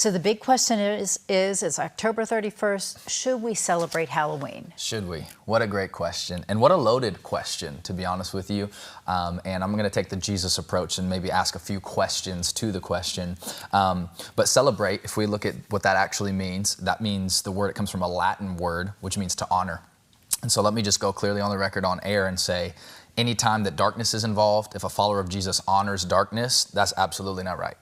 So the big question is it's October 31st. Should we celebrate Halloween? Should we? What a great question. And what a loaded question, to be honest with you. And I'm going to take the Jesus approach and maybe ask a few questions to the question. But celebrate, if we look at what that actually means, that means the word, it comes from a Latin word, which means to honor. And so let me just go clearly on the record on air and say, anytime that darkness is involved, if a follower of Jesus honors darkness, that's absolutely not right.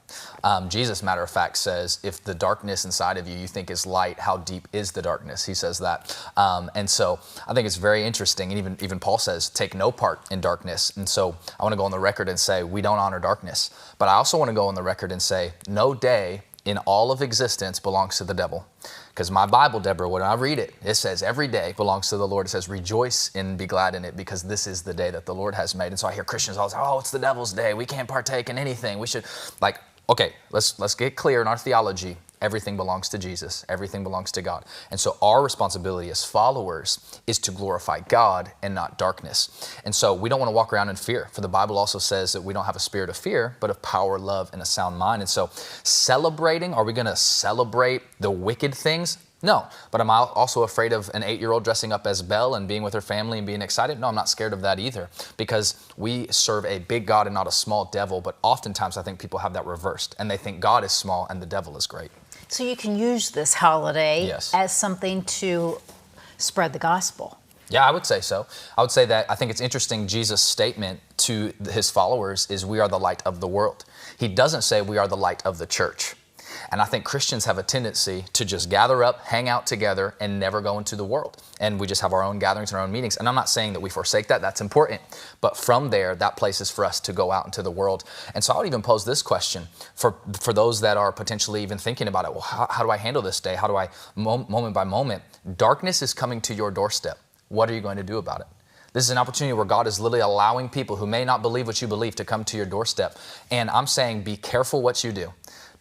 Jesus, matter of fact, says, if the darkness inside of you think is light, how deep is the darkness? He says that. And so I think it's very interesting. And even Paul says, take no part in darkness. And so I want to go on the record and say, we don't honor darkness. But I also want to go on the record and say, no day in all of existence belongs to the devil. Because my Bible, Deborah, when I read it, it says every day belongs to the Lord. It says rejoice and be glad in it because this is the day that the Lord has made. And so I hear Christians always say, oh, it's the devil's day. We can't partake in anything. We should, okay, let's get clear in our theology. Everything belongs to Jesus. Everything belongs to God. And so our responsibility as followers is to glorify God and not darkness. And so we don't want to walk around in fear. For the Bible also says that we don't have a spirit of fear, but of power, love, and a sound mind. And so celebrating, are we going to celebrate the wicked things? No. But am I also afraid of an 8-year-old dressing up as Belle and being with her family and being excited? No, I'm not scared of that either, because we serve a big God and not a small devil. But oftentimes I think people have that reversed and they think God is small and the devil is great. So you can use this holiday Yes. as something to spread the gospel. Yeah, I would say so. I would say that I think it's interesting, Jesus' statement to his followers is we are the light of the world. He doesn't say we are the light of the church. And I think Christians have a tendency to just gather up, hang out together, and never go into the world. And we just have our own gatherings and our own meetings. And I'm not saying that we forsake that. That's important. But from there, that place is for us to go out into the world. And so I would even pose this question for those that are potentially even thinking about it. Well, how do I handle this day? How do I, moment by moment, darkness is coming to your doorstep. What are you going to do about it? This is an opportunity where God is literally allowing people who may not believe what you believe to come to your doorstep. And I'm saying, be careful what you do.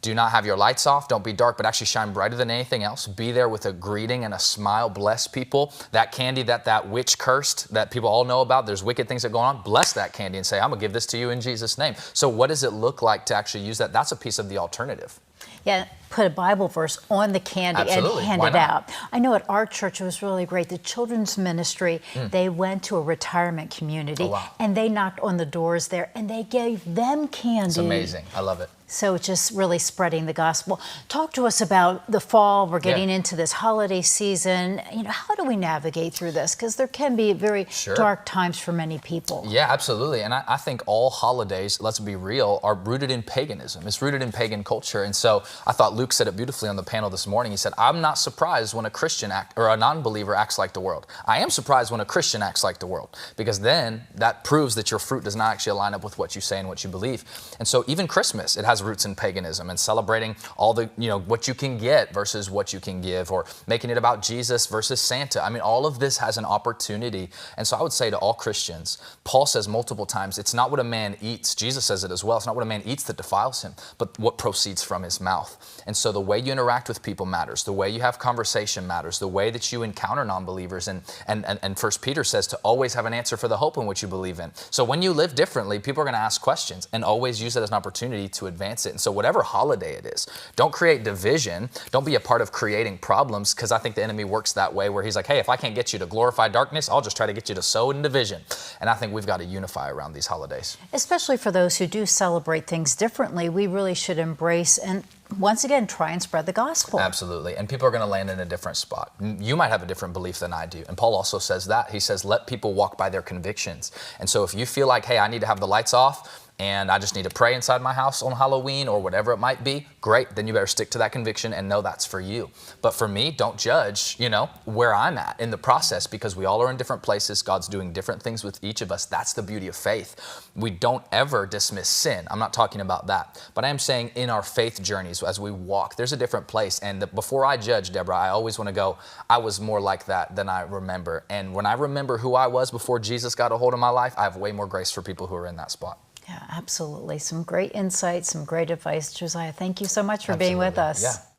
Do not have your lights off. Don't be dark, but actually shine brighter than anything else. Be there with a greeting and a smile. Bless people. That candy that witch cursed, that people all know about, there's wicked things that go on. Bless that candy and say, I'm going to give this to you in Jesus' name. So what does it look like to actually use that? That's a piece of the alternative. Yeah, put a Bible verse on the candy Absolutely. and hand Why it not? out. I know at our church it was really great. The children's ministry, they went to a retirement community. Oh, wow. And they knocked on the doors there and they gave them candy. It's amazing. I love it. So it's just really spreading the gospel. Talk to us about the fall. We're getting into this holiday season. You know, how do we navigate through this? Because there can be very dark times for many people. Yeah, absolutely. And I think all holidays, let's be real, are rooted in paganism. It's rooted in pagan culture. And so I thought Luke said it beautifully on the panel this morning. He said, I'm not surprised when a Christian or a non-believer acts like the world. I am surprised when a Christian acts like the world, because then that proves that your fruit does not actually line up with what you say and what you believe. And so even Christmas, it has roots in paganism and celebrating all the, what you can get versus what you can give, or making it about Jesus versus Santa. I mean, all of this has an opportunity. And so I would say to all Christians, Paul says multiple times, it's not what a man eats. Jesus says it as well. It's not what a man eats that defiles him, but what proceeds from his mouth. And so the way you interact with people matters. The way you have conversation matters. The way that you encounter non-believers. And 1 Peter says to always have an answer for the hope in which you believe in. So when you live differently, people are going to ask questions, and always use it as an opportunity to advance it. And so whatever holiday it is, don't create division. Don't be a part of creating problems, because I think the enemy works that way, where he's like, hey, if I can't get you to glorify darkness, I'll just try to get you to sow in division. And I think we've got to unify around these holidays. Especially for those who do celebrate things differently, we really should embrace and once again, try and spread the gospel. Absolutely. And people are going to land in a different spot. You might have a different belief than I do. And Paul also says that. He says, let people walk by their convictions. And so if you feel like, hey, I need to have the lights off, and I just need to pray inside my house on Halloween or whatever it might be, great. Then you better stick to that conviction and know that's for you. But for me, don't judge, where I'm at in the process, because we all are in different places. God's doing different things with each of us. That's the beauty of faith. We don't ever dismiss sin. I'm not talking about that. But I am saying in our faith journeys, as we walk, there's a different place. And before I judge, Deborah, I always want to go, I was more like that than I remember. And when I remember who I was before Jesus got a hold of my life, I have way more grace for people who are in that spot. Yeah, absolutely. Some great insights, some great advice. Josiah, thank you so much for being with us. Yeah.